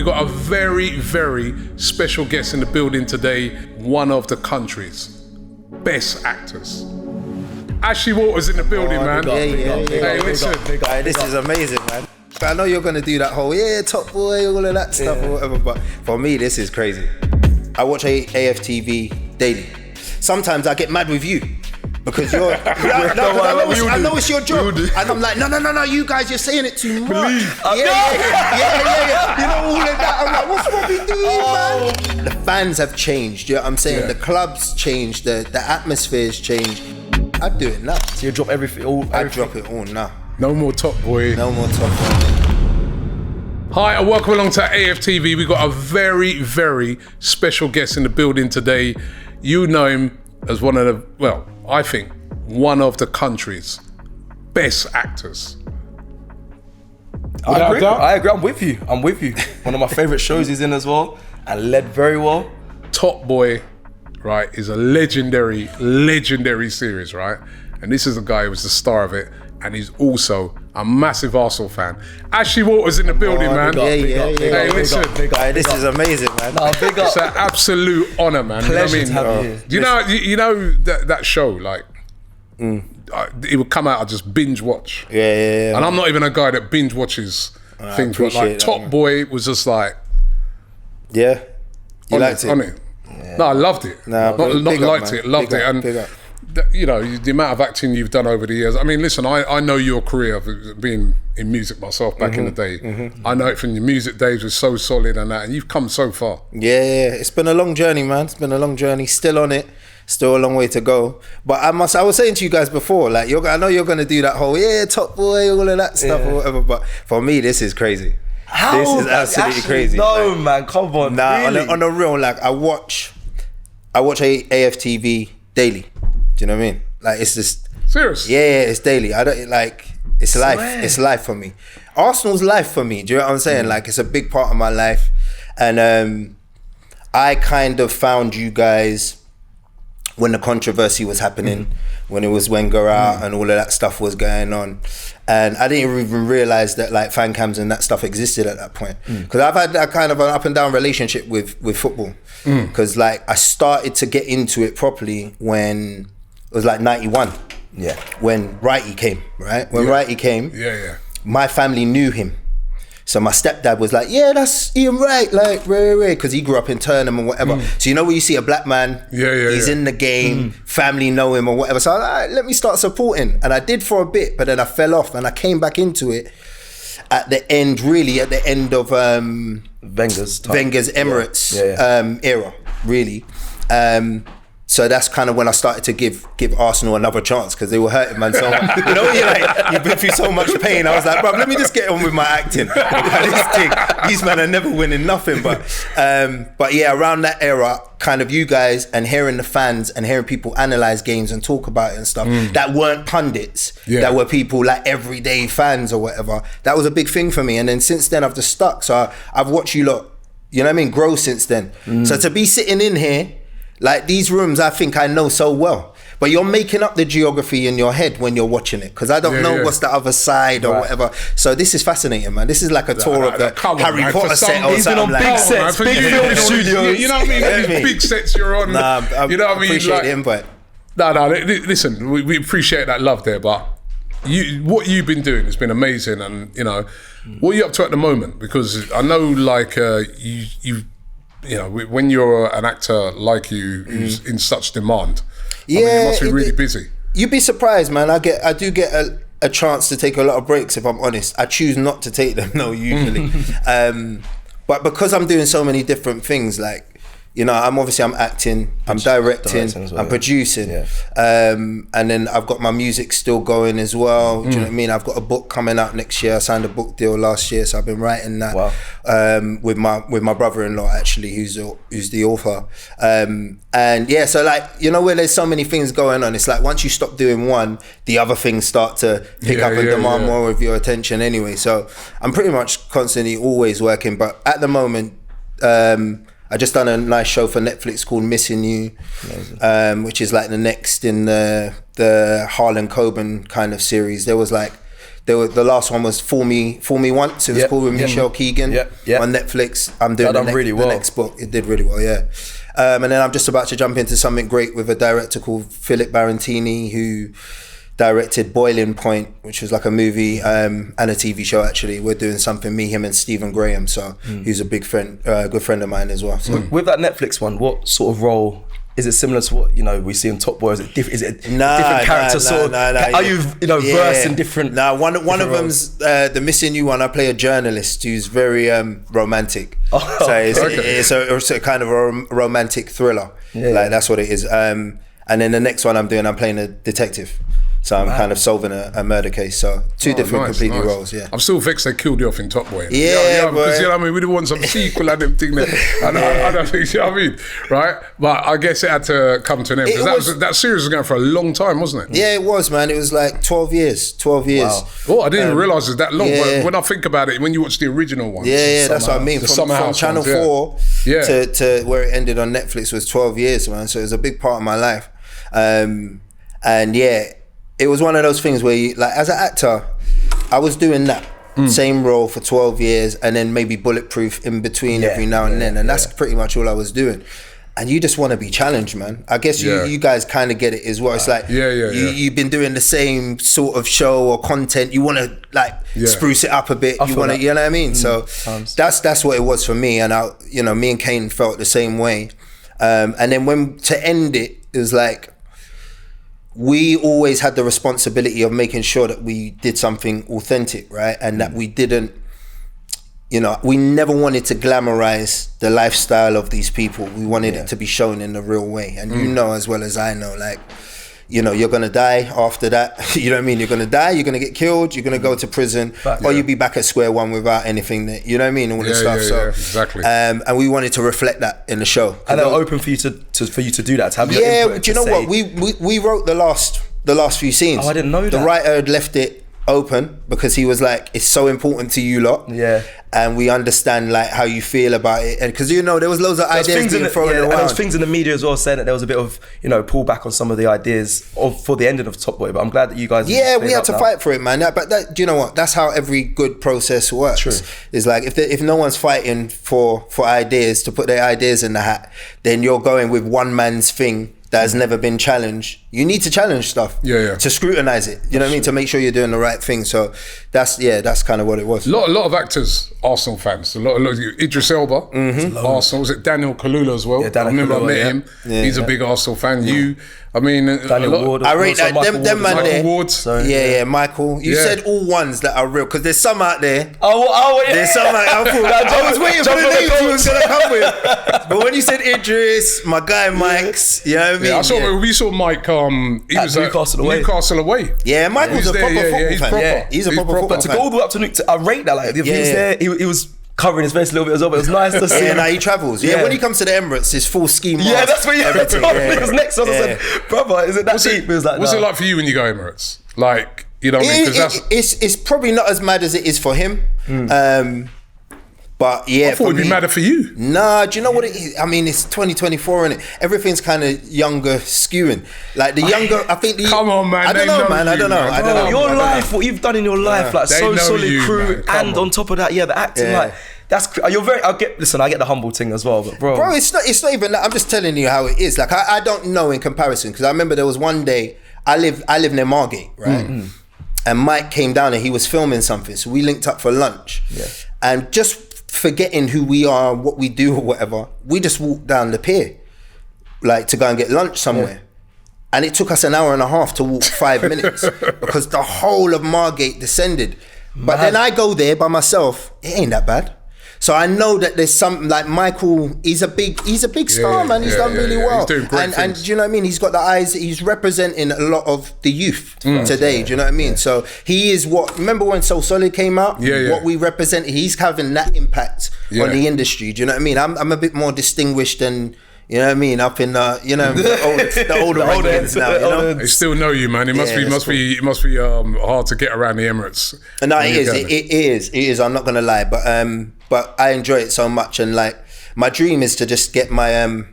we got a very, very special guest in the building today. One of the country's best actors. Ashley Waters in the building, man. Hey, listen. This is amazing, man. I know you're going to do that whole, top boy, all of that stuff or whatever, but for me, this is crazy. I watch AFTV daily. Sometimes I get mad with you. Because you're, I know it's your job, and I'm like, no, you guys, you're saying it too much. Yeah. You know, all of that. I'm like, what's Robbie doing, man? The fans have changed. You know what I'm saying? Yeah. The clubs changed. The atmosphere's changed. I do it now. So you drop everything? I drop it all now. No more Top Boy. No more Top Boy. Hi, and welcome along to AFTV. We got a very, very special guest in the building today. You know him as one of the, well, I think one of the country's best actors. I agree. I'm with you. One of my favorite shows he's in as well, and led very well. Top Boy, right, is a legendary series, right? And this is a guy who was the star of it, and he's also a massive Arsenal fan. Ashley Waters in the building, man. Hey, listen. This is amazing, man. It's an absolute honor, man. Pleasure to have you here. You know that show, like, it would come out, I'd just binge watch. Yeah. And I'm not even a guy that binge watches things, but like Top Boy was just like, you liked it. Yeah. No, I loved it. Loved it. And you know, the amount of acting you've done over the years. I mean, listen, I know your career of being in music myself back in the day. I know it from your music days was so solid and that, and you've come so far. Yeah, it's been a long journey, man. It's been a long journey. Still on it. Still a long way to go. But I was saying to you guys before, like, I know you're going to do that whole, Top Boy, all of that stuff or whatever, but for me, this is crazy. How? This is absolutely crazy. No, man, come on. Nah, really? on the real, like, I watch AFTV daily. Do you know what I mean? Like, it's just... Serious? Yeah, it's daily. I don't, like, it's life. It's life for me. Arsenal's life for me. Do you know what I'm saying? Like, it's a big part of my life. And I kind of found you guys when the controversy was happening, when it was Wenger out and all of that stuff was going on. And I didn't even realise that, like, fan cams and that stuff existed at that point. Because I've had that kind of an up and down relationship with football. Because, like, I started to get into it properly when... It was like 91, when Wright came, right? When Wright came, my family knew him. So my stepdad was like, that's Ian Wright, like, because he grew up in Turnham and whatever. So you know when you see a black man, he's in the game, family know him or whatever. So I was like, let me start supporting. And I did for a bit, but then I fell off and I came back into it at the end of Wenger's Emirates era, really. So that's kind of when I started to give Arsenal another chance, because they were hurting, man, so much. You know, you've been through so much pain. I was like, bro, let me just get on with my acting. These men are never winning nothing. But yeah, around that era, kind of you guys and hearing the fans and hearing people analyse games and talk about it and stuff that weren't pundits, that were people like everyday fans or whatever. That was a big thing for me. And then since then, I've just stuck. So I've watched you lot, you know what I mean, grow since then. So to be sitting in here, like, these rooms, I think I know so well. But you're making up the geography in your head when you're watching it, because I don't know what's the other side or whatever. So this is fascinating, man. This is like a tour of the Harry Potter set or something. He's been on big sets, big film studios. You know what I mean? Big sets you're on. You know what I mean? Appreciate the invite. No, listen, we appreciate that love there, but what you've been doing has been amazing. And, you know, what are you up to at the moment? Because I know, like, you know, when you're an actor like you who's in such demand, I mean, you must be really busy. You'd be surprised, man. I do get a chance to take a lot of breaks, if I'm honest. I choose not to take them, usually. But because I'm doing so many different things, like, you know, I'm acting, I'm directing, I'm producing. And then I've got my music still going as well. Do you know what I mean? I've got a book coming out next year. I signed a book deal last year, so I've been writing that with my brother-in-law, actually, who's the author. And yeah, so, like, you know, where there's so many things going on, it's like once you stop doing one, the other things start to pick up and demand more of your attention anyway. So I'm pretty much constantly always working, but at the moment, I just done a nice show for Netflix called Missing You, which is like the next in the Harlan Coben kind of series. There was like The last one was Fool Me Once. It was called with Michelle Keegan on Netflix. I'm doing the next book. It did really well, yeah. And then I'm just about to jump into something great with a director called Philip Barantini, who directed Boiling Point, which was like a movie and a TV show. Actually, we're doing something, me, him, and Stephen Graham. So he's a big friend, good friend of mine as well. So. With that Netflix one, what sort of role? Is it similar to what we see in Top Boy? Is it different? Is it different character? Are you versed in different? One of them's the Missing You one. I play a journalist who's very romantic. So it's a kind of a romantic thriller. Like that's what it is. And then the next one I'm playing a detective. So I'm kind of solving a murder case. So two different completely roles, yeah. I'm still vexed they killed you off in Top Boy. Yeah, because you know what I mean, we didn't want some sequel and them thing there. I don't think, you know what I mean, right? But I guess it had to come to an end because that series was going for a long time, wasn't it? Yeah, it was, man. It was like 12 years. Wow. Oh, I didn't even realise it was that long. But when I think about it, when you watch the original one, that's what I mean. From Channel 4 to where it ended on Netflix was 12 years, man. So it was a big part of my life. And yeah, it was one of those things where you, like, as an actor, I was doing that same role for 12 years and then maybe Bulletproof in between every now and then. And that's pretty much all I was doing. And you just want to be challenged, man. I guess you guys kind of get it as well. It's like you've been doing the same sort of show or content. You want to like spruce it up a bit. You want to, you know what I mean? So that's what it was for me. And me and Kane felt the same way. And then when to end it, it was like, we always had the responsibility of making sure that we did something authentic, right? And that we didn't, we never wanted to glamorize the lifestyle of these people. We wanted it to be shown in the real way. And you know as well as I know, like, you're gonna die after that. You know what I mean? You're gonna die, you're gonna get killed, you're gonna go to prison, or you'll be back at square one without anything that, you know what I mean? All this stuff. So exactly. And we wanted to reflect that in the show. And they're open for you to do that, to have your input. Do you know what? We wrote the last few scenes. Oh, I didn't know that. The writer had left it open because he was like, it's so important to you lot, and we understand like how you feel about it, and because there was loads of ideas being thrown around. And there was things in the media as well saying that there was a bit of pullback on some of the ideas for the ending of Top Boy, but I'm glad that you guys we had to fight for it, man. But do you know what, that's how every good process works. True. It's like if no one's fighting for ideas, to put their ideas in the hat, then you're going with one man's thing that has never been challenged. You need to challenge stuff to scrutinize it, you know what I mean, to make sure you're doing the right thing. So that's kind of what it was. A lot of actors, Arsenal fans. A lot Idris Elba, Arsenal. Was it Daniel Kaluuya as well? Yeah, I remember I met him. He's a big Arsenal fan. Daniel Ward. I rate that them man there. Ward. Michael. You said all ones that are real, because there's some out there. There's some out there. I was waiting for the names he was gonna come with. But when you said Idris, my guy Mike's, you know what I mean? Yeah, we saw Mike. He was Newcastle away. Yeah, Michael's a proper football fan. He's a proper football fan. But to go all the way up to I rate that. Like, he was there. He was covering his face a little bit as well, but it was nice to see. Yeah, he travels. Yeah, when he comes to the Emirates, his full scheme. Yeah, that's what it was next. I said, brother, is it that deep? It was like, what's it like for you when you go Emirates? Like, you know what I mean? It's probably not as mad as it is for him. But yeah, I thought it'd be madder for you. Nah, do you know what it is? I mean, it's 2024 and everything's kind of younger skewing. Like the younger, I think. Come on, man. I don't know, man. I don't know. Your life, what you've done in your life, like So Solid Crew, and on top of that, the acting, like. You're very. I get the humble thing as well, but bro, it's not even that. I'm just telling you how it is. Like I don't know in comparison, because I remember there was one day I live near Margate, right? And Mike came down and he was filming something, so we linked up for lunch. And just forgetting who we are, what we do or whatever, we just walked down the pier, like to go and get lunch somewhere. And it took us an hour and a half to walk 5 minutes because the whole of Margate descended. But then I go there by myself, it ain't that bad. So I know that there's something like Michael, he's a big star, man. He's done really well. He's doing great and do you know what I mean? He's got the eyes, he's representing a lot of the youth today, do you know what I mean? So he is remember when So Solid came out? What we represent, he's having that impact on the industry, do you know what I mean? I'm a bit more distinguished than, you know what I mean, up in the older rankings now. They still know you, man. It must be hard to get around the Emirates. No, it is. I'm not gonna lie, but I enjoy it so much, and like my dream is to just get my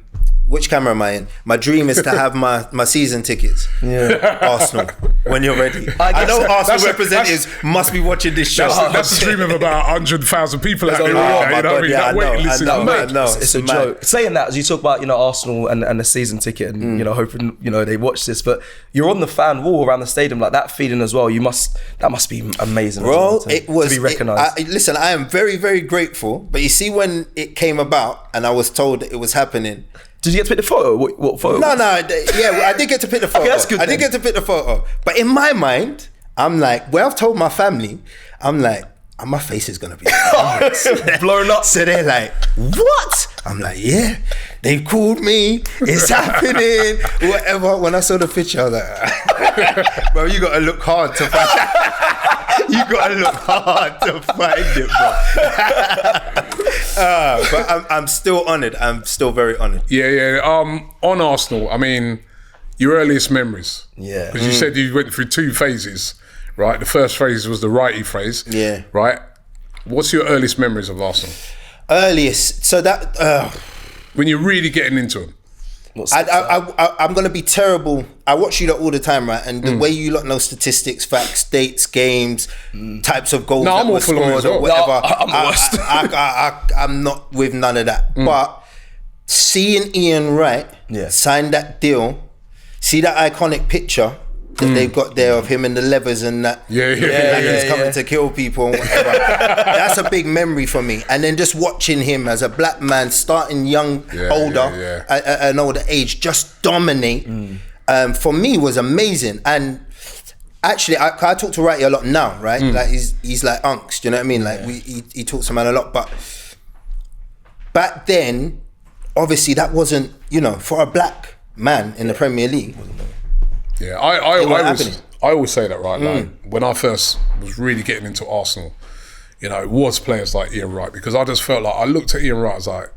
which camera am I in? My dream is to have my season tickets. Yeah. Arsenal, when you're ready. I know Arsenal representatives must be watching this show. That's the dream of about 100,000 people out there. Oh my You know what I mean? That waiting list is mad. It's a joke. Saying that, as you talk about, Arsenal and the season ticket, and hoping they watch this, but you're on the fan wall around the stadium, like that feeling as well. That must be amazing, bro. It was to be recognised. Listen, I am very, very grateful. But you see, when it came about and I was told that it was happening. Did you get to pick the photo? What photo? No, yeah, I did get to pick the photo. Okay, that's good. I did get to pick the photo. But in my mind, I'm like, I've told my family, I'm like, my face is gonna be blown up. So they're like, what? I'm like, yeah, they called me, it's happening, whatever. When I saw the picture, I was like, bro, you gotta look hard to find it. You gotta look hard to find it, bro. But I'm still honoured. I'm still very honoured. Yeah. On Arsenal, I mean, your earliest memories. Yeah. Because you said you went through 2 phases, right? The first phase was the righty phase. Yeah. Right? What's your earliest memories of Arsenal? Earliest, so that... when you're really getting into them. I'm going to be terrible. I watch you lot all the time, right? And the way you lot know statistics, facts, dates, games, types of goals that were scored or whatever. I'm the worst. I'm not with none of that. But seeing Ian Wright sign that deal, see that iconic picture that they've got there of him in the levers and that, he's coming to kill people and whatever. That's a big memory for me. And then just watching him as a black man, starting young, at an older age, just dominate, for me was amazing. And actually, I talk to Wright a lot now, right? Like he's like unks, do you know what I mean? Like he talks to man a lot, but back then, obviously that wasn't, for a black man in the Premier League. Yeah, I always say that, right? Like when I first was really getting into Arsenal, it was players like Ian Wright, because I just felt like I looked at Ian Wright, I was like,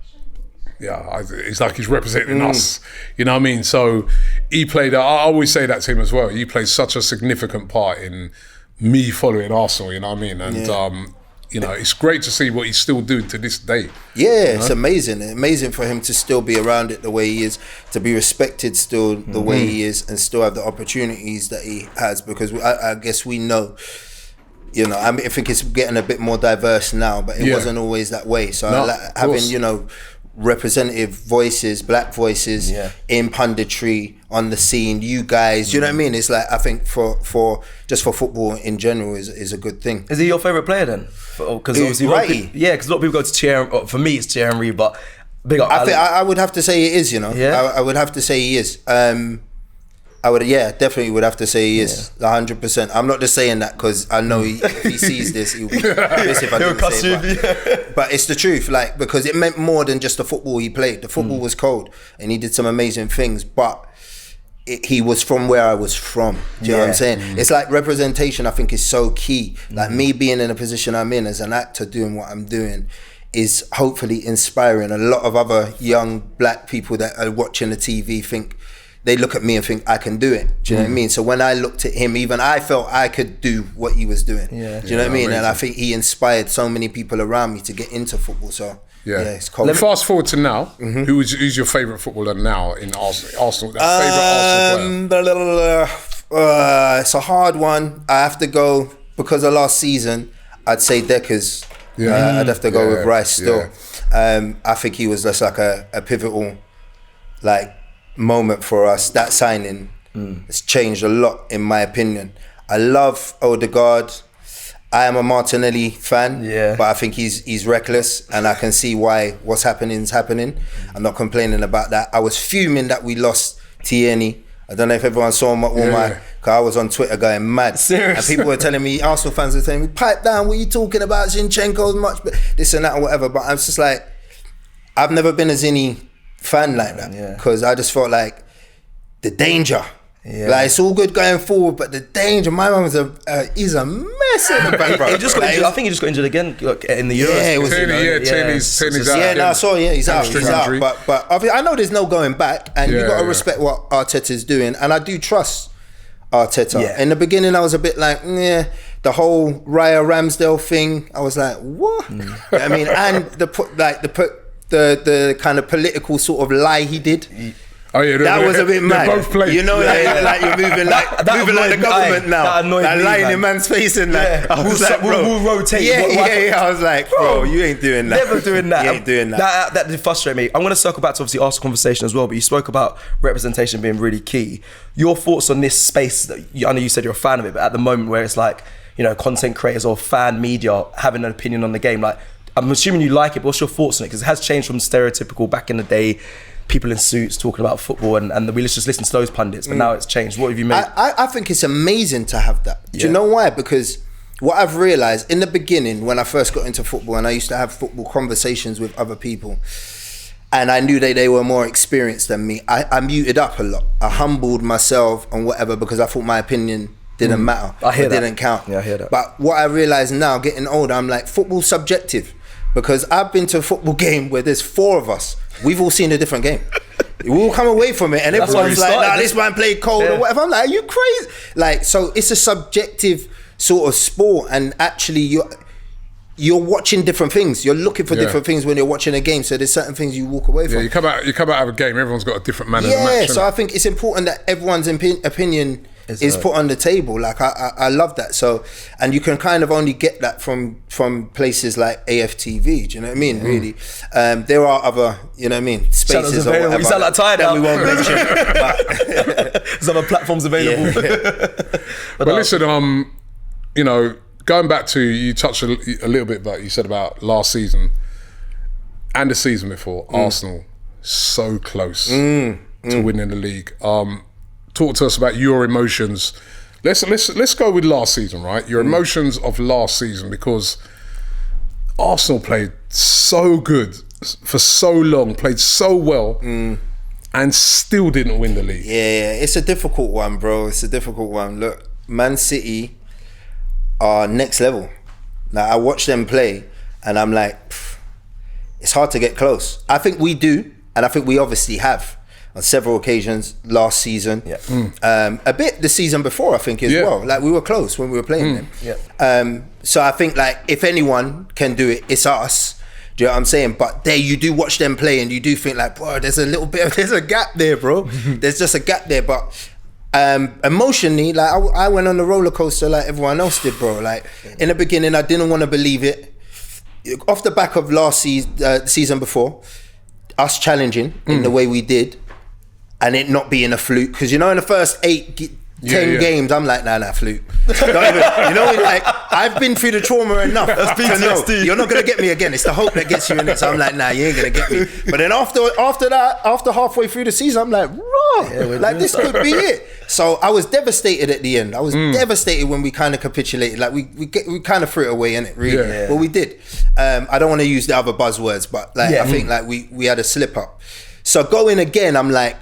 it's like he's representing us. You know what I mean? So he played. I always say that to him as well. He played such a significant part in me following Arsenal. You know what I mean? And it's great to see what he's still doing to this day. Yeah, it's amazing for him to still be around it the way he is, to be respected still the way he is, and still have the opportunities that he has. Because I guess we know, I think it's getting a bit more diverse now, but it wasn't always that way. So having representative voices, black voices in punditry, on the scene, you guys, you know what I mean? It's like, I think for football in general is a good thing. Is he your favourite player then? Because obviously, Righty. Because a lot of people go to Thierry. For me, it's Thierry Henry, but big up. I would have to say it is. Yeah? I would have to say he is. I would, definitely would have to say he is 100%. I'm not just saying that because I know if he sees this, he'll be pissed if I didn't say it. But it's the truth, like, because it meant more than just the football he played. The football was cold, and he did some amazing things, but he was from where I was from. Do you know what I'm saying? It's like representation, I think, is so key. Like me being in a position I'm in as an actor, doing what I'm doing, is hopefully inspiring a lot of other young black people that are watching the TV. They look at me and think I can do it. Do you know what I mean? So when I looked at him, even I felt I could do what he was doing. Do you know what I mean? And I think he inspired so many people around me to get into football. So it's cool. Fast forward to now. Who's your favourite footballer now in Arsenal? Favourite Arsenal player? It's a hard one. I have to go, because of last season, I'd say Decker's. I'd have to go with Rice still. I think he was just like a pivotal moment for us. That signing has changed a lot, in my opinion. I love Odegaard. I am a Martinelli fan, but I think he's reckless, and I can see why what's happening is happening. I'm not complaining about that. I was fuming that we lost Tierney. I don't know if everyone saw cause I was on Twitter going mad. Seriously? And people were telling me, Arsenal fans were telling me, pipe down, what are you talking about? Zinchenko's much, this and that or whatever. But I'm just like, I've never been a Zinny fan like that, because I just felt like the danger. Like, it's all good going forward, but the danger. My man was he's a mess in the back. I think he just got injured again in the Euros. Tierney's out. I saw. He's out. But I know there's no going back, and you got to respect what Arteta's doing, and I do trust Arteta. In the beginning, I was a bit like, the whole Raya Ramsdale thing. I was like, what? You know what I mean, and the the kind of political sort of lie he did. Oh yeah, That was a bit mad. Both played. You know, like you're moving like the government now. That annoyed like me, lying man. in man's face and like, I was like, bro, we'll rotate. Yeah. I was like, bro, you ain't doing that. Never doing that. You ain't doing that. That did frustrate me. I'm going to circle back to obviously Arsenal conversation as well, but you spoke about representation being really key. Your thoughts on this space, I know you said you're a fan of it, but at the moment where it's like, you know, content creators or fan media having an opinion on the game, like, I'm assuming you like it, but what's your thoughts on it? Because it has changed from stereotypical back in the day, people in suits talking about football and we just listen to those pundits, but now it's changed. What have you made? I think it's amazing to have that. Do you know why? Because what I've realised in the beginning when I first got into football and I used to have football conversations with other people and I knew they were more experienced than me, I muted up a lot. I humbled myself and whatever because I thought my opinion didn't matter. I hear that. Didn't count. Yeah, I hear that. But what I realise now, getting older, I'm like, football's subjective. Because I've been to a football game where there's 4 of us. We've all seen a different game. We all come away from it and everyone's like, nah, this man played cold or whatever. I'm like, are you crazy? Like, so it's a subjective sort of sport and actually you're watching different things. You're looking for different things when you're watching a game. So there's certain things you walk away from. Yeah, you come out of a game, everyone's got a different man in the match. Yeah, so I think it's important that everyone's opinion is put on the table. Like I love that. So, and you can kind of only get that from places like AFTV. Do you know what I mean? Really, there are other, you know what I mean, spaces or whatever. You sound like tired that now. we won't mention. But there's other platforms available. But listen, you know, going back to, you touched a little bit about, you said about last season and the season before, Arsenal so close to winning the league. Talk to us about your emotions. Let's go with last season, right? Your emotions of last season, because Arsenal played so good for so long, played so well, and still didn't win the league. Yeah, it's a difficult one, bro. It's a difficult one. Look, Man City are next level. Like, I watch them play and I'm like, it's hard to get close. I think we do, and I think we obviously have on several occasions last season. A bit the season before, I think, as well. Like, we were close when we were playing them. So I think, like, if anyone can do it, it's us. Do you know what I'm saying? But there, you do watch them play and you do think like, bro, there's a gap there, bro. There's just a gap there. But emotionally, like, I went on the roller coaster like everyone else did, bro. Like, in the beginning, I didn't want to believe it. Off the back of last season before, us challenging in the way we did, and it not being a fluke, because you know, in the first 10 games, I'm like, nah, fluke. Don't even, you know, like, I've been through the trauma enough to know you're not gonna get me again. It's the hope that gets you in it. So I'm like, nah, you ain't gonna get me. But then after halfway through the season, I'm like, raw, like, this could be it. So I was devastated at the end. I was devastated when we kind of capitulated. Like, we kind of threw it away, innit, really. Well, we did. I don't want to use the other buzzwords, but like, I think like we had a slip up. So going again, I'm like,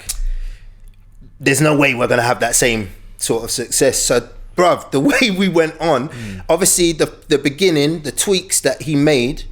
there's no way we're gonna have that same sort of success. So, bruv, the way we went on, obviously the beginning, the tweaks that he made,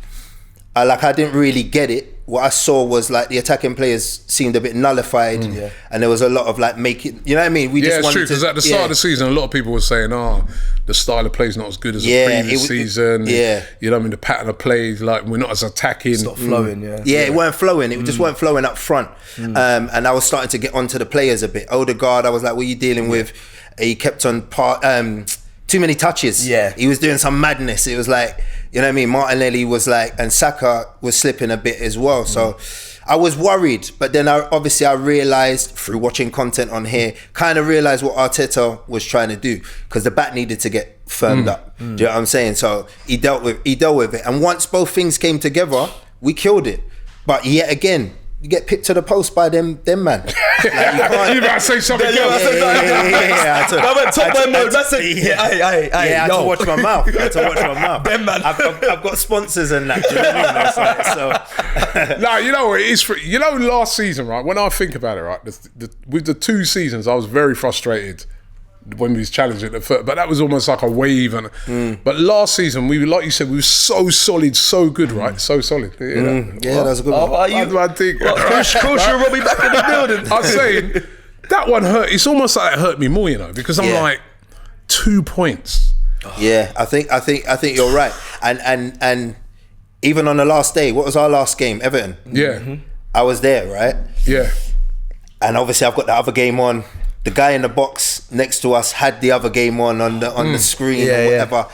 like, I didn't really get it. What I saw was like the attacking players seemed a bit nullified, and there was a lot of like making, you know what I mean? We just it's true, because at the start of the season, a lot of people were saying, the style of play is not as good as the previous season. You know what I mean? The pattern of play, like, we're not as attacking. It's not flowing, it weren't flowing. It just weren't flowing up front. And I was starting to get onto the players a bit. Odegaard, I was like, what are you dealing with? He kept on too many touches. He was doing some madness. It was like, you know what I mean? Martinelli was like, and Saka was slipping a bit as well. So I was worried, but then I realised through watching content on here, kind of realised what Arteta was trying to do, because the back needed to get firmed up. Do you know what I'm saying? So he dealt with it, and once both things came together, we killed it. But yet again, you get picked to the post by them man. Like, you can't. You better say something else. I went top boy mode. That's it. I had to watch my mouth. Them man. I've got sponsors and that. Do you know what I mean? So. No, you know what it is. You know, last season, right? When I think about it, right, with the 2 seasons, I was very frustrated when we was challenging at first, but that was almost like a wave. And but last season, we, like you said, we were so solid, so good, right? So solid. Yeah, that's a good one. How are you? Crucial Robbie back in the building. I'm saying that one hurt. It's almost like it hurt me more, you know, because I'm like, 2 points. Yeah, I think you're right, and even on the last day, what was our last game? Everton. Yeah. I was there, right? Yeah. And obviously I've got the other game on. The guy in the box next to us had the other game on the screen or whatever.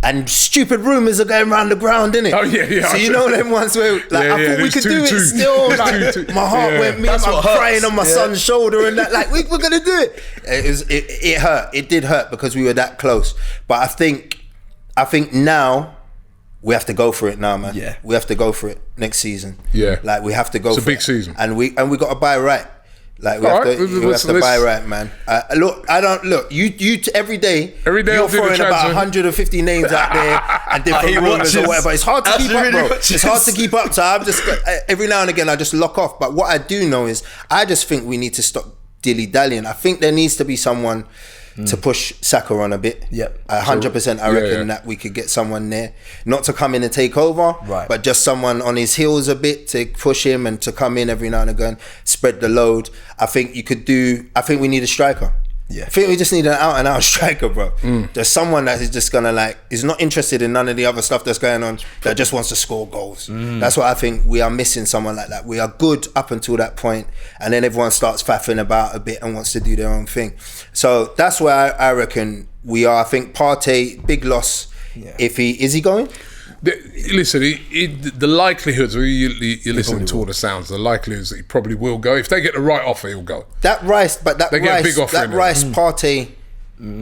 And stupid rumours are going around the ground, innit? Oh yeah. So you know them ones where like I thought we could do it still. Like, my heart went, me, I'm crying on my son's shoulder and that. Like we're gonna do it. It hurt. It did hurt because we were that close. But I think now we have to go for it now, man. Yeah. We have to go for it next season. Yeah. Like we have to go. It's for a big season, and we got to buy Wright. Like we have to buy Wright, man. Look, you every day you're throwing about 150 names out there and different rumours or whatever. It's hard to keep up, bro. It's hard to keep up. So I'm just every now and again I just lock off. But what I do know is I just think we need to stop dilly-dallying. I think there needs to be someone to push Saka on a bit. Yep. 100%. I reckon that we could get someone there, not to come in and take over, but just someone on his heels a bit to push him and to come in every now and again, spread the load. I think we need a striker. Yeah. I think we just need an out and out striker, bro. There's someone that is just gonna is not interested in none of the other stuff that's going on, that just wants to score goals. That's what I think we are missing, someone like that. We are good up until that point, and then everyone starts faffing about a bit and wants to do their own thing. So that's where I reckon we are. I think Partey, big loss. Yeah. Is he going? Listen, the likelihoods, you're listening to all the sounds, the likelihoods that he probably will go. If they get the right offer, he'll go. That Rice Partey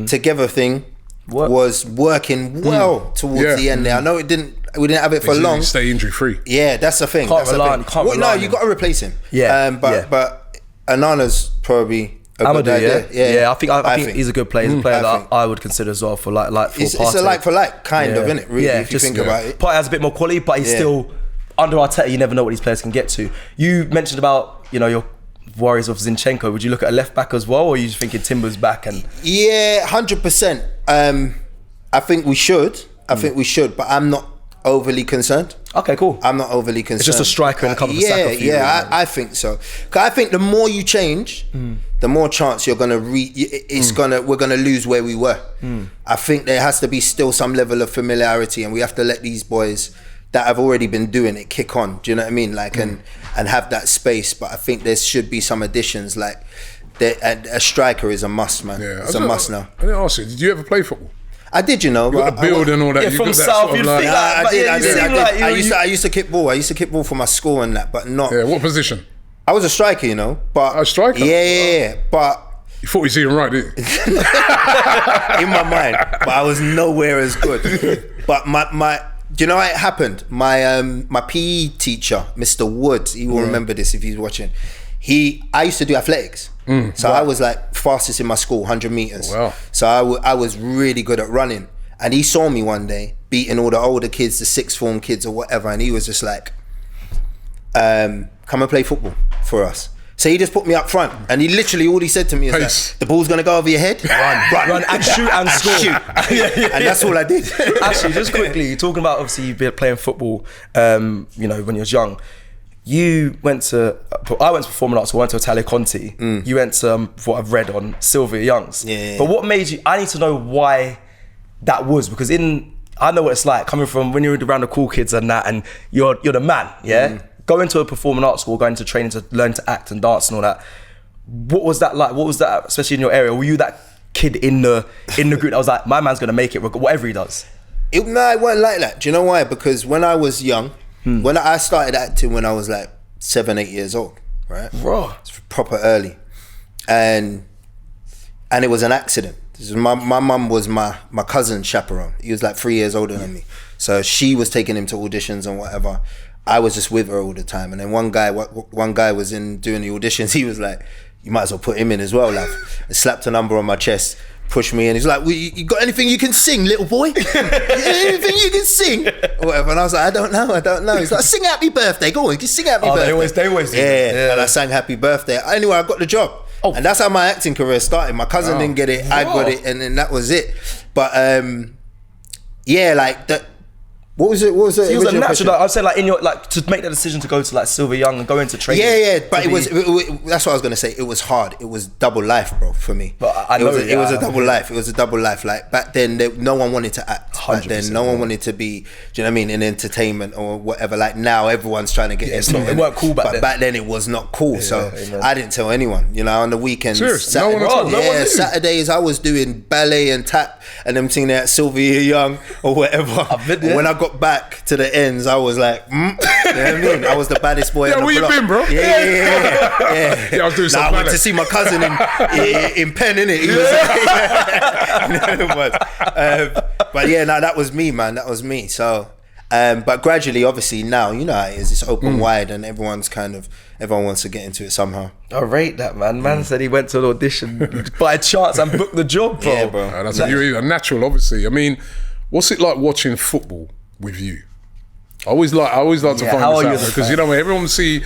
together thing was working well towards the end there. I know we didn't have it for long. Stay injury free. Yeah, that's the thing. Can't rely on you got to replace him. Yeah. But Anana's probably Amadou, yeah. I think he's a good player. He's a player that I would consider as well for it's a like for like kind of, isn't it? Really, if you think about it. Partey has a bit more quality, but he's still under Arteta. You never know what these players can get to. You mentioned about your worries of Zinchenko. Would you look at a left back as well, or are you just thinking Timber's back? And 100%. I think we should. But I'm not overly concerned. Okay, cool. I'm not overly concerned. It's just a striker and a couple of Saka for you. I think so. Because I think the more you change, the more chance you're gonna we're gonna lose where we were. I think there has to be still some level of familiarity, and we have to let these boys that have already been doing it kick on. Do you know what I mean? Like and have that space. But I think there should be some additions. Like a striker is a must, man. Yeah, it's a must now. I didn't ask you, did you ever play football? I did, You got the build and all that. Yeah, from South, you'd think I did. I used to kick ball. I used to kick ball for my school and that, but not. Yeah, what position? I was a striker, but a striker. Yeah, but you thought you see him right, didn't you? in my mind, but I was nowhere as good. But my, do you know how it happened? My PE teacher, Mr. Woods, he will remember this if he's watching. I used to do athletics. So I was like fastest in my school, 100 meters. Wow. So I was really good at running. And he saw me one day beating all the older kids, the sixth form kids or whatever. And he was just like, come and play football for us. So he just put me up front. And he literally, all he said to me is like, the ball's going to go over your head. Run and shoot and score. And that's all I did. Actually, just quickly, talking about obviously you've been playing football, when you was young. I went to performing arts. I went to Italia Conti. You went to what I've read on Sylvia Young's. Yeah. But what made you? I need to know why that was, because I know what it's like coming from when you're around the cool kids and that, and you're the man. Yeah. Going to a performing arts school, going to training to learn to act and dance and all that. What was that like? What was that, especially in your area? Were you that kid in the group that was like, my man's gonna make it, whatever he does? No, it wasn't like that. Do you know why? Because when I was young. When I started acting when I was like 7, 8 years old, right? Raw. It's proper early. And it was an accident. My mum was my cousin's chaperone. He was like 3 years older than me. So she was taking him to auditions and whatever. I was just with her all the time. And then one guy was in doing the auditions. He was like, you might as well put him in as well, love. And slapped a number on my chest. Pushed me in. He's like, well, you got anything you can sing, little boy? Anything you can sing? Or whatever. And I was like, I don't know. He's like, sing Happy Birthday. Go on, just sing Happy Birthday. They always do. Yeah. And I sang Happy Birthday. Anyway, I got the job. And that's how my acting career started. My cousin didn't get it. I got it. And then that was it. But like What was it? What was it? He was a natural. Like, I'd say, like in your to make the decision to go to like Silver Young and go into training. Yeah, but that's what I was gonna say. It was hard. It was double life, bro, for me. But I know it was a double life. It was a double life. Like back then, no one wanted to act. Back then, no one wanted to be. Do you know what I mean? In entertainment or whatever. Like now, everyone's trying to get. It weren't cool back then. But back then, it was not cool. So I didn't tell anyone. You know, on the weekends, Saturdays, I was doing ballet and tap and them thing there at Sylvia Young or whatever. When I got back to the ends, I was like, you know what I mean? I was the baddest boy on the where block. you been, bro? Yeah. I was doing I went to see my cousin in Penn, innit? He was, but yeah, that was me, man. That was me. So, but gradually, obviously, now you know how it is. It's open wide, and everyone wants to get into it somehow. I rate that, man. Man said he went to an audition by chance and booked the job, bro. Yeah, bro. You're a natural, obviously. I mean, what's it like watching football with you? I always like to find this out because you know everyone see you.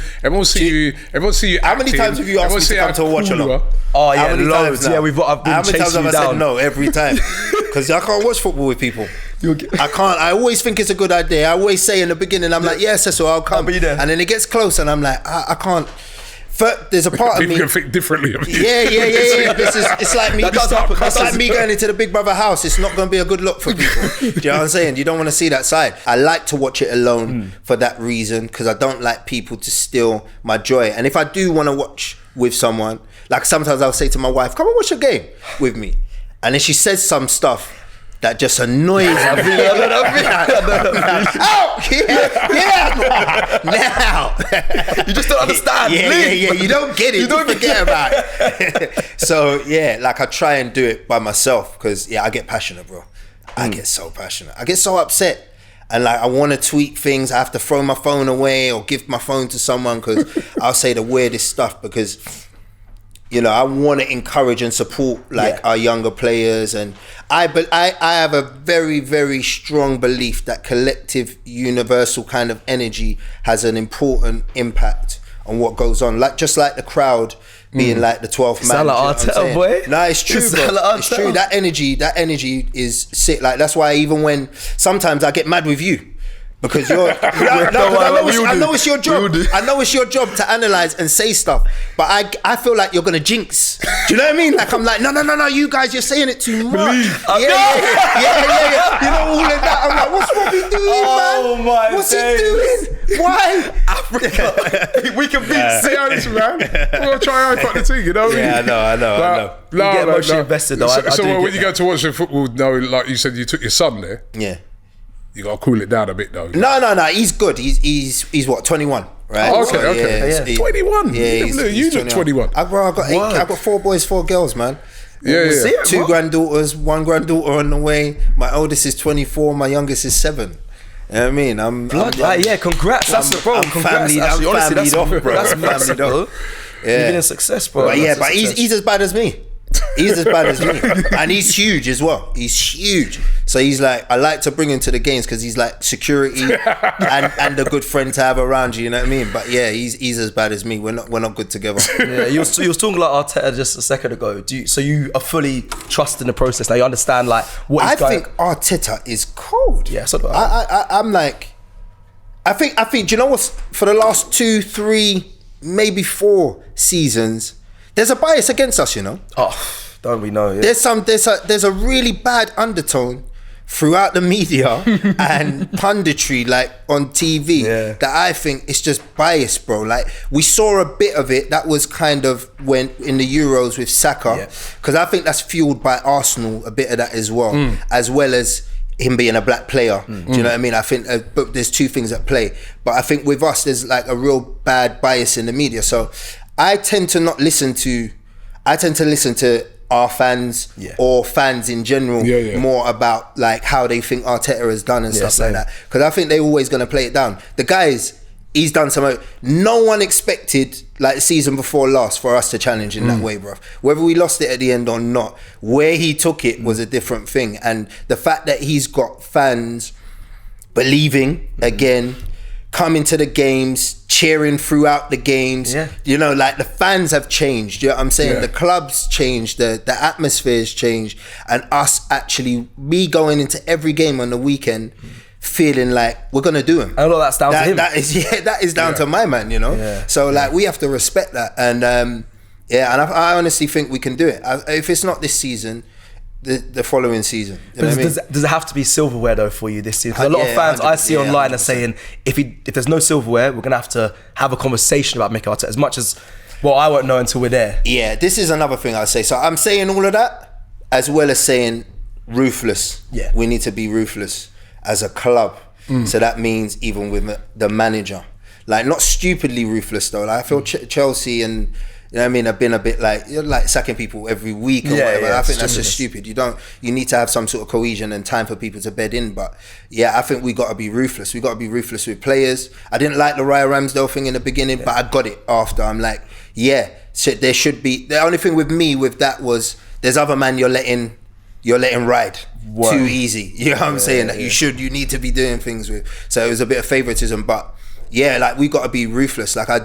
How many times have you asked me to come to a watch along? Oh yeah, loads. Yeah, I've been chasing you down. How many times have I said no every time? Because I can't watch football with people. I can't. I always think it's a good idea. I always say in the beginning, I'm like, yes, so I'll come. And then it gets close, and I'm like, I can't. There's a part of me. People can think differently of you. Yeah. It's like me. It's like me going into the Big Brother house. It's not going to be a good look for people. Do you know what I'm saying? You don't want to see that side. I like to watch it alone for that reason because I don't like people to steal my joy. And if I do want to watch with someone, like sometimes I'll say to my wife, "Come and watch a game with me," and then she says some stuff that just annoys me. Now. You just don't understand. Yeah. You don't get it. You don't forget about it. So yeah, like I try and do it by myself because I get passionate, bro. I get so passionate. I get so upset. And like I want to tweet things. I have to throw my phone away or give my phone to someone because I'll say the weirdest stuff because you know, I want to encourage and support our younger players, and I have a very, very strong belief that collective, universal kind of energy has an important impact on what goes on. Like just like the crowd being like the 12th man. Arteta, boy. No, it's true, bro. It's true. That energy is sick. Like that's why even when sometimes I get mad with you. Because I know it's your job. I know it's your job to analyze and say stuff, but I feel like you're gonna jinx. Do you know what I mean? Like I'm like, no, you guys, you're saying it too much. Yeah. You know all of that. I'm like, what's Robbie doing, man? What's he doing? Why? Africa. We can beat. See how this, man. We're gonna try out the thing, you know? Yeah, I know. You get emotionally invested, though. So when you go to watch the football, like you said, you took your son there. Yeah. You gotta cool it down a bit though. No. He's good. He's what, 21, right? Oh, okay. Yeah. 21. Yeah, you look 21. I got 4 boys, 4 girls, man. Yeah. 2 granddaughters, 1 granddaughter on the way. My oldest is 24. My youngest is 7. You know what I mean? I'm congrats. That's congrats. That's massive, bro. You've been a success, bro. But he's as bad as me. He's as bad as me, and he's huge as well. He's huge, so he's like, I like to bring him to the games because he's like security and a good friend to have around you. You know what I mean? But yeah, he's as bad as me. We're not good together. Yeah, you was talking like Arteta just a second ago. So you are fully trusting the process now. You understand like what I think Arteta is cold. Yeah, so do I'm like, I think. Do you know what's for the last 2, 3, maybe 4 seasons? There's a bias against us, you know. Oh, don't we know? Yeah. There's a really bad undertone throughout the media and punditry, like on TV, that I think it's just bias, bro. Like we saw a bit of it. That was kind of when in the Euros with Saka, because I think that's fueled by Arsenal a bit of that as well, as well as him being a black player. Do you know what I mean? I think but there's 2 things at play. But I think with us, there's like a real bad bias in the media. So I tend to listen to our fans or fans in general more about like how they think Arteta has done and stuff like that. Because I think they're always going to play it down. The guys, he's done some. No one expected like the season before last for us to challenge in that way, bruv. Whether we lost it at the end or not, where he took it was a different thing. And the fact that he's got fans believing again, coming to the games, cheering throughout the games. You know, like the fans have changed. You know what I'm saying? The club's changed, the atmosphere's changed, and us actually, me going into every game on the weekend, feeling like we're gonna do him. And a lot of that's down to him. That is down to my man, you know. Yeah. So like we have to respect that, and and I honestly think we can do it. If it's not this season, the following season. You know what I mean? Does it have to be silverware though for you this season? 'Cause a lot of fans I see online are saying if there's no silverware, we're gonna have a conversation about Mikel Arteta. As much as, well, I won't know until we're there. Yeah, this is another thing I'll say. So I'm saying all of that, as well as saying ruthless. Yeah. We need to be ruthless as a club. So that means even with the manager. Like, not stupidly ruthless though. Like, I feel Chelsea and, you know what I mean, have been a bit like, you're like sacking people every week or whatever. I think that's just stupid. You need to have some sort of cohesion and time for people to bed in. But yeah, I think we got to be ruthless. We got to be ruthless with players. I didn't like the Raya Ramsdale thing in the beginning, but I got it after. I'm like, so there should be, the only thing with me with that was, there's other man you're letting ride too easy. You know what I'm saying? That you need to be doing things with. So it was a bit of favoritism, but yeah, like we got to be ruthless. Like I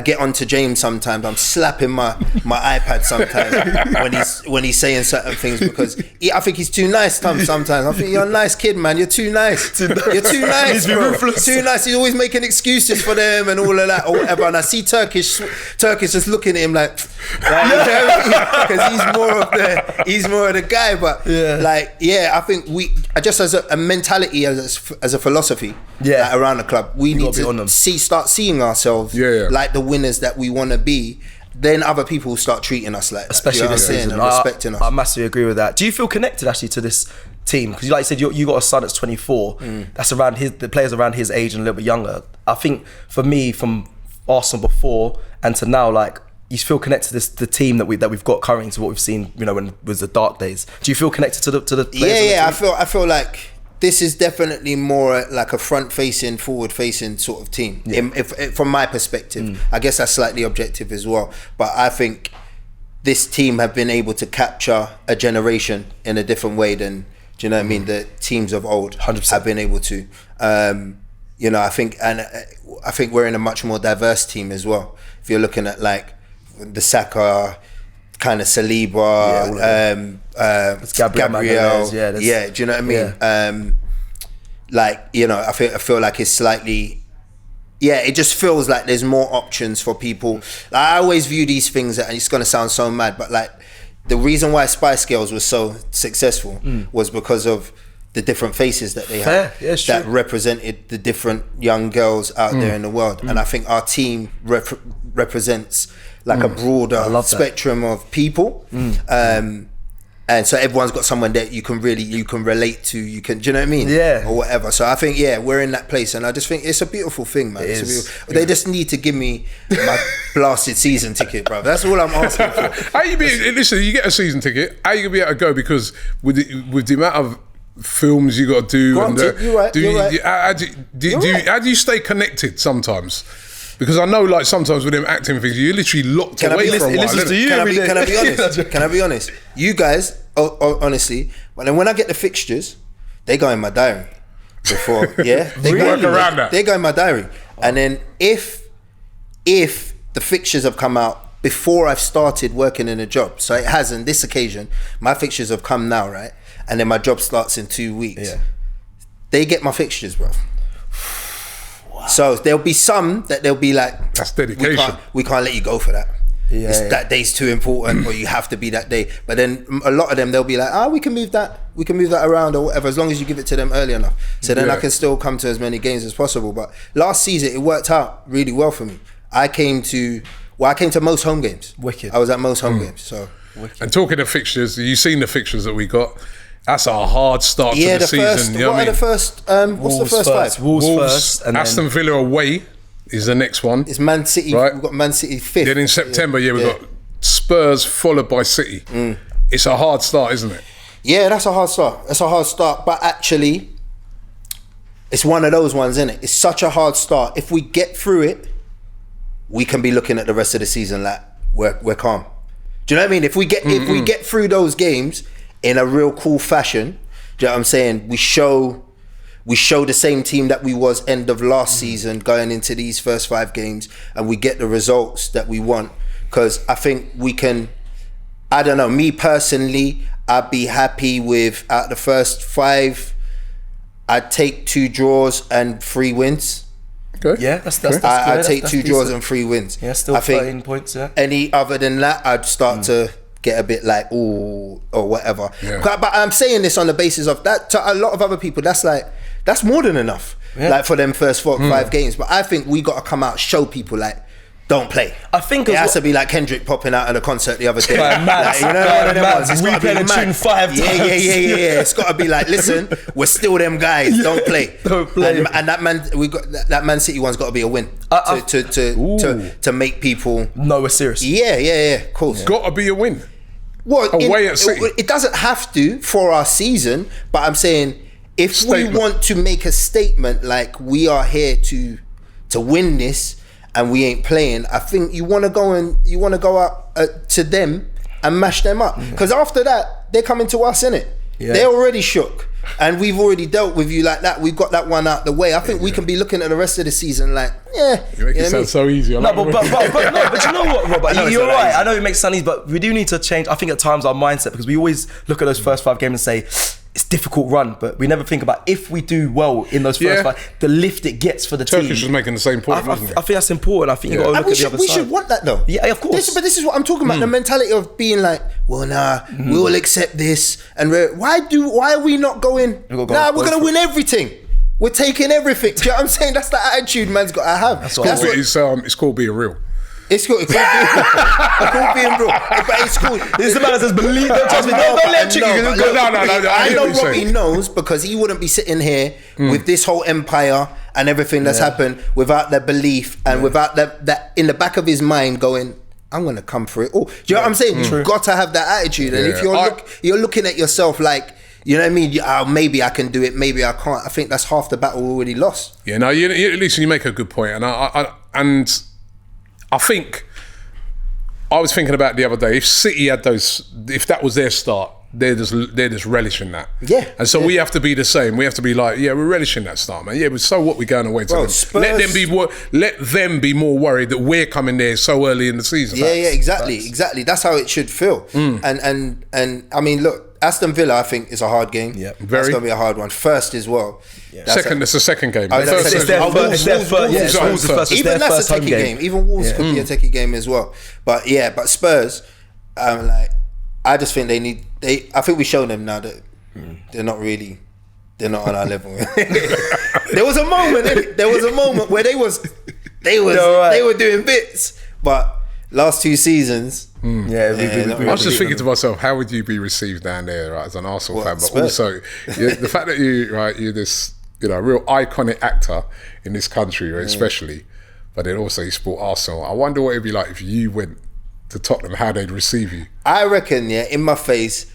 get onto James sometimes. I'm slapping my iPad sometimes when he's saying certain things, because I think he's too nice sometimes. I think you're a nice kid, man. You're too nice. You're too nice. Bro. Too nice. He's always making excuses for them and all of that or whatever. And I see Turkish just looking at him like because he's more of the guy. But I think I just as a mentality, as a philosophy, like around the club, we need to start seeing ourselves like the winners that we want to be. Then other people will start treating us like that, especially this season, and respecting us. I massively agree with that. Do you feel connected actually to this team? Because like you said, you got a son that's 24. That's around the players around his age and a little bit younger. I think for me, from Arsenal before and to now, like, you feel connected to the team that we've got currently, to what we've seen, you know, when it was the dark days. Do you feel connected to the players? Yeah. I feel like this is definitely more like a front-facing, forward-facing sort of team. If from my perspective, I guess that's slightly objective as well. But I think this team have been able to capture a generation in a different way than, do you know what I mean, the teams of old 100%. have been able to. You know, I think we're in a much more diverse team as well. If you're looking at like the Saka, kind of Saliba, Gabriel, do you know what I mean? Like, you know, I feel like it's slightly, it just feels like there's more options for people. I always view these things, and it's gonna sound so mad, but like the reason why Spice Girls was so successful was because of the different faces that they had that represented the different young girls out there in the world. And I think our team represents like a broader spectrum of people. And so everyone's got someone that you can relate to, do you know what I mean? Or whatever. So I think, we're in that place, and I just think it's a beautiful thing, man. They just need to give me my blasted season ticket, bro. That's all I'm asking for. How you be? Listen, you get a season ticket. How you gonna be able to go? Because with the amount of films you got to do, Granted, you're right. How do you stay connected sometimes? Because I know, like, sometimes with them acting things, you're literally locked away for a while. Can I be honest? You guys, honestly, when I get the fixtures, they go in my diary before. They work around that. They go in my diary, and then if the fixtures have come out before I've started working in a job, so it hasn't. This occasion, my fixtures have come now, right? And then my job starts in 2 weeks. They get my fixtures, bro. So there'll be some that they'll be like, that's dedication. We can't let you go for that. That day's too important, or you have to be that day. But then a lot of them, they'll be like, we can move that around or whatever, as long as you give it to them early enough. So then I can still come to as many games as possible. But last season it worked out really well for me. I came to most home games. Wicked. I was at most home games. So wicked. And talking of fixtures, you've seen the fixtures that we got. That's a hard start to the season. What's the first 5? Wolves first, and Aston Villa away is the next one. It's Man City. Right? We've got Man City 5th. Then in September, we've got Spurs followed by City. It's a hard start, isn't it? Yeah, that's a hard start. But actually, it's one of those ones, isn't it? It's such a hard start. If we get through it, we can be looking at the rest of the season like we're calm. Do you know what I mean? If we get through those games in a real cool fashion, do you know what I'm saying? We show the same team that we was end of last season going into these first 5 games, and we get the results that we want. Because I think we can, I don't know, me personally, I'd be happy with out the first 5, I'd take 2 draws and 3 wins. Okay. Yeah, that's I'd take that's 2 draws decent. and 3 wins. Yeah, still I think 13 points, yeah. any other than that, I'd start to get a bit like, ooh, or whatever. Yeah. But I'm saying this on the basis of that, to a lot of other people, that's more than enough. Yeah. Like for them first 5 games. But I think we got to come out, show people like, don't play. I think it as has to be like Kendrick popping out at a concert the other day. Like, Like, you know, one of them ones. It's gotta be replaying a mad. tune 5 times. Yeah. It's got to be like, listen, we're still them guys. Don't play. Don't play. And that that Man City one's got to be a win to make people. No, we're serious. Yeah. Of course. Got to be a win. Well, Away at City. it doesn't have to for our season, but I'm saying if Statement. we want to make a statement like we are here to win this and we ain't playing, I think you want to go out to them and mash them up, because after that they're coming to us, innit? Yeah. They're already shook and we've already dealt with you like that. We've got that one out the way. I think we can be looking at the rest of the season like, yeah. You make it sound so easy. I No, like but the way- but you know what, Robert? I know it's You're not right. easy. I know it makes it sound easy, but we do need to change. I think at times our mindset, because we always look at those first 5 games and say it's difficult run, but we never think about if we do well in those first 5, the lift it gets for the Turkish team. was making the same point, I wasn't think that's important. I think you got to And look at the other we side. should want that though. Yeah, of course. But this is what I'm talking about. The mentality of being like, well, nah, we'll accept this. And why are we not going? We're gonna Nah, go we're for gonna it. win everything. We're taking everything. Do you know what I'm saying? That's the attitude man's got to have. That's what It's called being real. It's cool. It's cool being real, but it's cool. This is the man that says believe. Don't trust me. Don't let you. No, No, I hear know what you're Robbie saying. knows, because he wouldn't be sitting here with this whole empire and everything that's happened without the belief and without that in the back of his mind going, I'm gonna come for it all. Do you know what I'm saying? You've got to have that attitude, and if you're looking at yourself like, you know what I mean? Maybe I can do it, maybe I can't. I think that's half the battle already lost. Yeah, no, you at least you make a good point, and I think I was thinking about it the other day. If City had if that was their start, they're just relishing that. Yeah. And so we have to be the same. We have to be like, yeah, we're relishing that start, man. Yeah, but so what? We're going away to them. Spurs- Let them be more worried that we're coming there so early in the season. Yeah, exactly. That's how it should feel. And I mean, look, Aston Villa, I think, is a hard game. Yeah. That's Very. going to be a hard one. First as well. It's the second game. Oh, The that's first the is- second- It's their first. Yeah, Wolves Wolves' are first. It's Even their that's first a home techie game. game. Even Wolves could be a techie game as well. But Spurs, I just think I think we shown them now that they're not on our level. There was a moment, innit? There was a moment where they were doing bits, but last 2 seasons. Yeah, I was just thinking to myself, how would you be received down there, right, as an Arsenal fan? But Spurs? also, the fact that you're this, real iconic actor in this country, right, especially, but then also you support Arsenal. I wonder what it'd be like if you went to Tottenham, how they'd receive you. I reckon, in my face,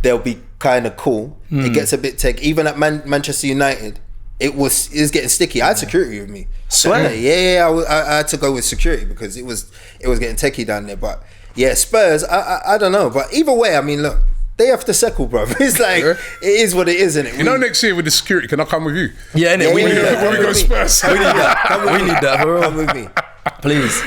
they'll be kind of cool. It gets a bit tech. Even at Manchester United, it was getting sticky. I had security with me. Swear? I had to go with security because it was getting techie down there. But yeah, Spurs, I don't know. But either way, I mean, look, they have to settle, bro. It's like, it is what it is, isn't it? Next year with the security, can I come with you? Yeah, innit? We need that. When we go Spurs. We need that. We need that. For real. Come with me. Please.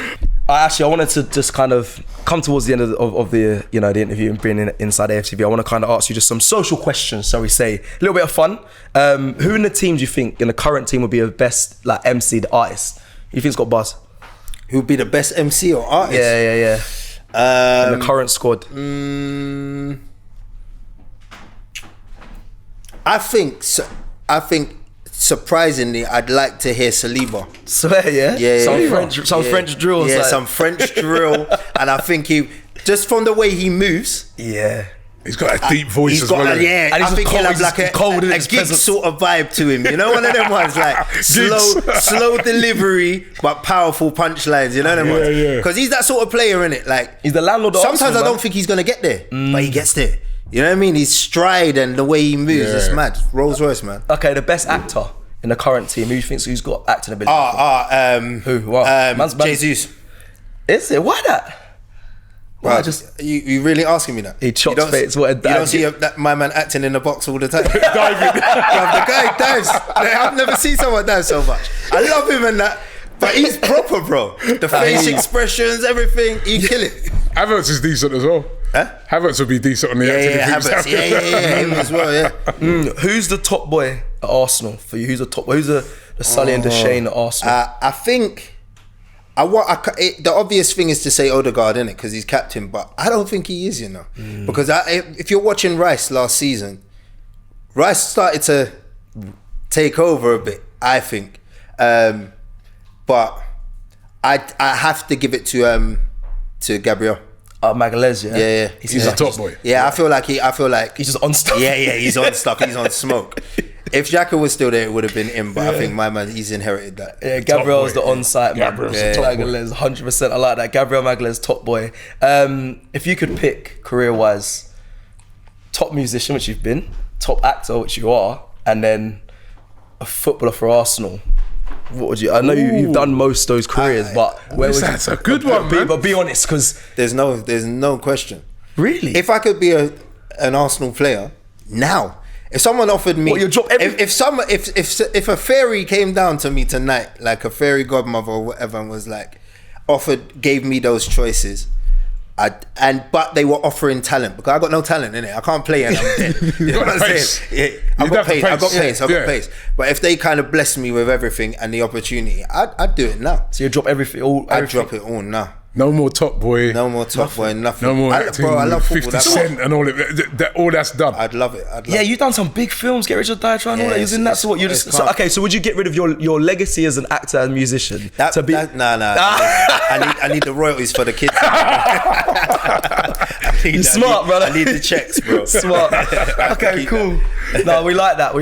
Actually, I wanted to just kind of come towards the end of the the interview and bring in inside AFTV. I want to kind of ask you just some social questions, shall we say, a little bit of fun. Who in the team do you think in the current team would be the best MC, the artist? Who you think's got buzz? Who would be the best MC or artist? Yeah. In the current squad. I think surprisingly, I'd like to hear Saliba. Swear, yeah? Yeah. French drills. Yeah, like. some French drill. And I think he, just from the way he moves, Yeah. He's got a deep voice he's as got well. yeah. And he's I think cold, he'll have he's like cold in a his gig presence. sort of vibe to him. You know, one of them ones like slow delivery but powerful punchlines. You know them ones? Yeah. Because he's that sort of player, innit? Like He's the landlord of sometimes Arsenal, I don't man. think he's gonna get there, but he gets there. You know what I mean? His stride and the way he moves, it's mad. Rolls Royce, man. Okay, the best actor in the current team. Who's got acting ability? Who? What? Jesus. Is it? Why that? Well, I just you really asking me that? He chops You don't fates, see- what a You don't dad. see my man acting in the box all the time. Diving. The guy dives. I've never seen someone dive so much. I love him and that, but he's proper, bro. The face expressions, everything, he kill it. Havertz is decent as well. Huh? Havertz would be decent on the acting. Yeah, Havertz. Yeah, him as well. Yeah. Who's the top boy at Arsenal for you? Who's the top? Who's the Sully and Deshane at Arsenal? I think the obvious thing is to say Odegaard, innit, because he's captain, but I don't think he is, because if you're watching Rice last season, Rice started to take over a bit, I think, but I have to give it to Gabriel. Magalhaes, Yeah. He's a top boy. Yeah, I feel like he's just on stuff. Yeah, he's on stuff. He's on smoke. If Xhaka was still there, it would have been him. But I think my man, he's inherited that. Yeah, Gabriel's the on-site man. Gabriel's the top boy. Magalhaes, 100%. I like that. Gabriel Magalhaes, top boy. If you could pick career-wise, top musician, which you've been, top actor, which you are, and then a footballer for Arsenal, what would you? I know you've done most of those careers, but where was That's a good one, man. But be honest, because There's no question. really, If I could be an Arsenal player now, if someone offered me, What, you'll drop every- if a fairy came down to me tonight, like a fairy godmother or whatever, and was like gave me those choices, but they were offering talent, because I got no talent in it. I can't play and I'm dead. You know what I'm pace. saying? Yeah, I've got pace. But if they kind of blessed me with everything and the opportunity, I'd do it now. so you drop everything. I'd drop it all now. No more top boy. No more top boy, nothing. No more acting. Bro, I love 50 football. Cent and all of it. All that's done. I'd love it. Yeah, you've done some big films. Get Rich or Die Trying. All that. You was in that. So what? You just so would you get rid of your legacy as an actor and musician? Nah. I need the royalties for the kids. You're smart, brother. I need the checks, bro. Smart. Okay, cool. No, we like that.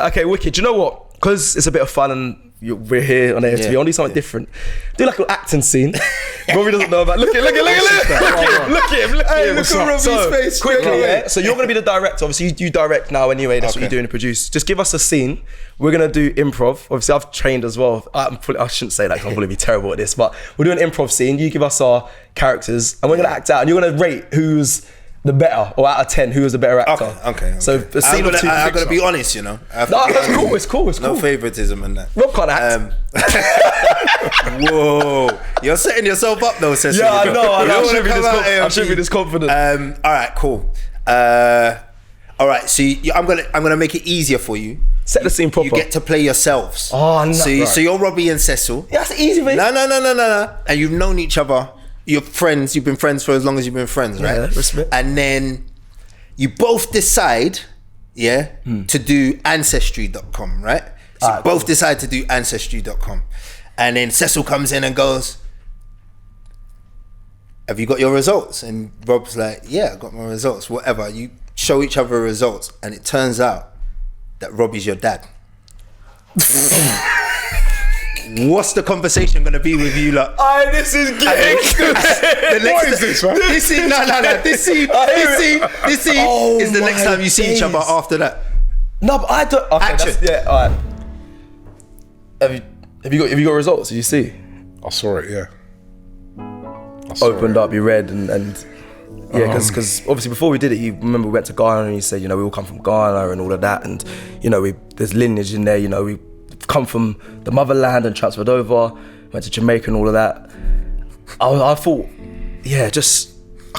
Okay, wicked. Do you know what? Because it's a bit of fun and we're here on AFTV. I want to do something different. Do like an acting scene. Robbie doesn't know about. Look at him. Look at Robbie's face. Quickly, yeah. So you're going to be the director. Obviously, you direct now anyway. That's what you're doing to produce. Just give us a scene. We're going to do improv. Obviously, I've trained as well. I shouldn't say that because I'm going to be terrible at this. But we're doing an improv scene. You give us our characters and we're going to act out. And you're going to rate who's the better, or out of 10, who was the better actor. Okay. So the scene I'm gonna be honest, No, it's cool. No favoritism in that. Rob can't act. Whoa, you're setting yourself up though, Cecily. Yeah, I know. I shouldn't be this confident. All right, cool. All right, so I'm gonna make it easier for you. Set the scene proper. You get to play yourselves. Oh, no. So you're Robbie and Cecil. Yeah, that's easy, mate. No. And you've known each other. You're friends. You've been friends for as long as you've been friends, right? Yeah, respect. And then you both decide, to do Ancestry.com, right? So you both decide to do Ancestry.com. And then Cecil comes in and goes, have you got your results? And Rob's like, yeah, I got my results, whatever. You show each other results, and it turns out that Robbie's your dad. What's the conversation gonna be with you, like? This is getting What is this, man? This scene, no. This scene is the next time you see each other after that. No, but I don't. Okay, Action. All right. Have you got results? Did you see? I saw it, yeah. Opened up, you read, and yeah, because obviously before we did it, you remember we went to Ghana and you said, we all come from Ghana and all of that, and there's lineage in there. We come from the motherland and transferred over, went to Jamaica and all of that. I thought, I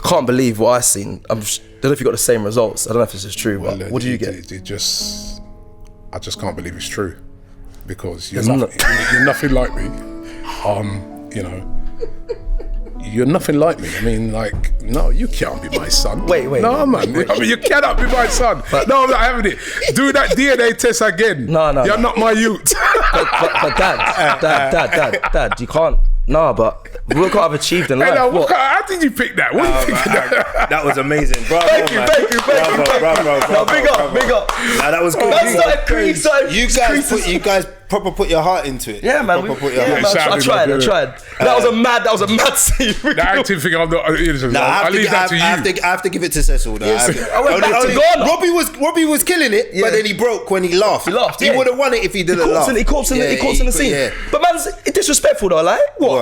can't believe what I seen. I don't know if you got the same results. I don't know if this is true, but what do you get? I just can't believe it's true, because you're nothing like me. You're nothing like me. I mean, no, you can't be my son. Wait. No, man. I mean, you cannot be my son. No, I'm not having it. Do that DNA test again. No. You're not my youth. But Dad, you can't. No, but look what I've achieved in life. How did you pick that? What do you think of that? That was amazing. Bravo, Thank you. Bravo. No, big up. Nah, that was good. You guys proper put your heart into it. Yeah, man. I tried. That was a mad scene. The acting thing, I'm not. I leave that to you. I have to give it to Cecil. Though. I went back to Ghana. Robbie was killing it, but then he broke when he laughed. He would have won it if he didn't laugh. He caught in the scene. Yeah. But man, it's disrespectful though. Like what?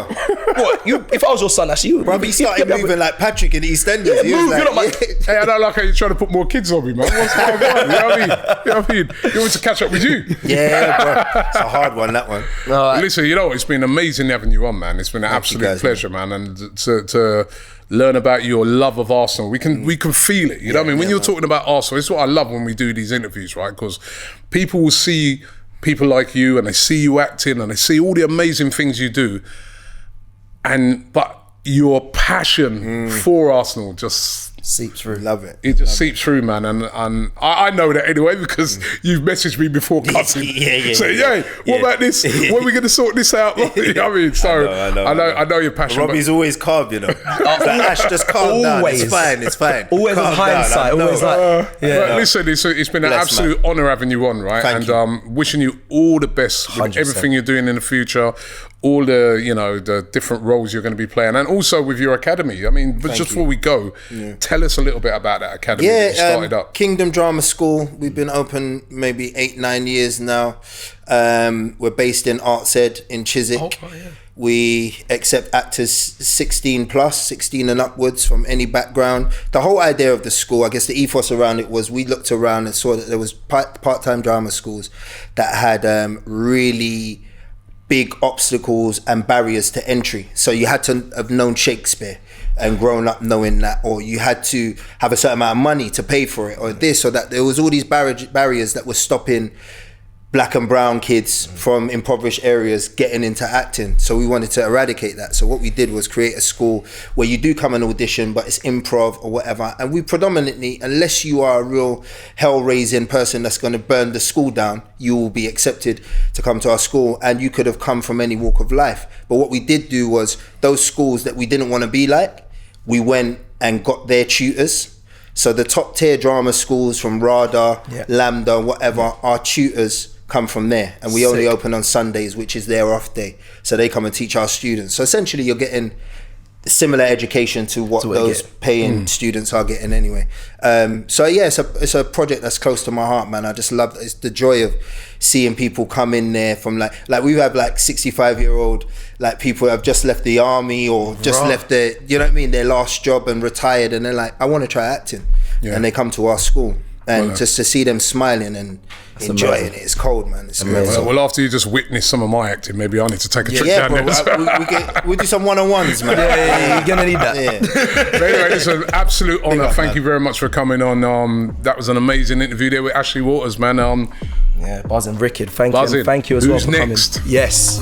If I was your son, actually, Robbie started moving like Patrick in EastEnders. Yeah, you're not my. Hey, I don't like how you're trying to put more kids on me, man. What's going on? You know what I mean? You want me to catch up with you? Yeah, bro. a hard one, that one. Listen, you know, it's been amazing having you on, man. It's been an absolute pleasure, man. And to learn about your love of Arsenal, we can feel it. You know what I mean? When you're talking about Arsenal, it's what I love when we do these interviews, right? Because people will see people like you, and they see you acting, and they see all the amazing things you do, but your passion for Arsenal just seeps through. Love it. It just seeps through, man, and I know that anyway because you've messaged me before cutting. What about this? When are we going to sort this out? You know what I mean? So I know you're passionate. Robbie's always calm, you know. Ash, just calm down. It's fine. Always calm in hindsight. down. Always like. But listen, it's been an absolute honour having you on, right? Thank and wishing you all the best with 100%. everything you're doing in the future. All the, you know, the different roles you're going to be playing, and also with your academy. I mean, but just before we go, tell us a little bit about that academy that you started up. Kingdom Drama School. We've been open maybe 8-9 years now. We're based in Arts Ed in Chiswick. We accept actors 16 and upwards from any background. The whole idea of the school, I guess the ethos around it was we looked around and saw that there was part-time drama schools that had really big obstacles and barriers to entry. So you had to have known Shakespeare and grown up knowing that, or you had to have a certain amount of money to pay for it, or this or that. There was all these barriers that were stopping black and brown kids from impoverished areas getting into acting. So we wanted to eradicate that. So what we did was create a school where you do come and audition, but it's improv or whatever. And we predominantly, unless you are a real hell-raising person that's going to burn the school down, you will be accepted to come to our school. And you could have come from any walk of life. But what we did do was those schools that we didn't want to be like, we went and got their tutors. So the top tier drama schools from RADA, Lambda, whatever, our tutors come from there, and we only open on Sundays, which is their off day, so they come and teach our students. So essentially you're getting similar education to what those paying students are getting anyway. So yeah, it's a project that's close to my heart, man. I just love it's the joy of seeing people come in there from like we have like 65-year-old like people who have just left the army or just left their, you know what I mean, their last job and retired, and they're like, I want to try acting, and they come to our school. And just to see them smiling and enjoying it, it's cold, man. It's amazing. Well, after you just witnessed some of my acting, maybe I need to take a trip down there. We'll do some one-on-ones, man. You're gonna need that. But anyway, it's an absolute honour. Thank you very much for coming on. That was an amazing interview there with Ashley Waters, man. Buzzing, Rickard. Thank you as well for coming. Who's next? Yes.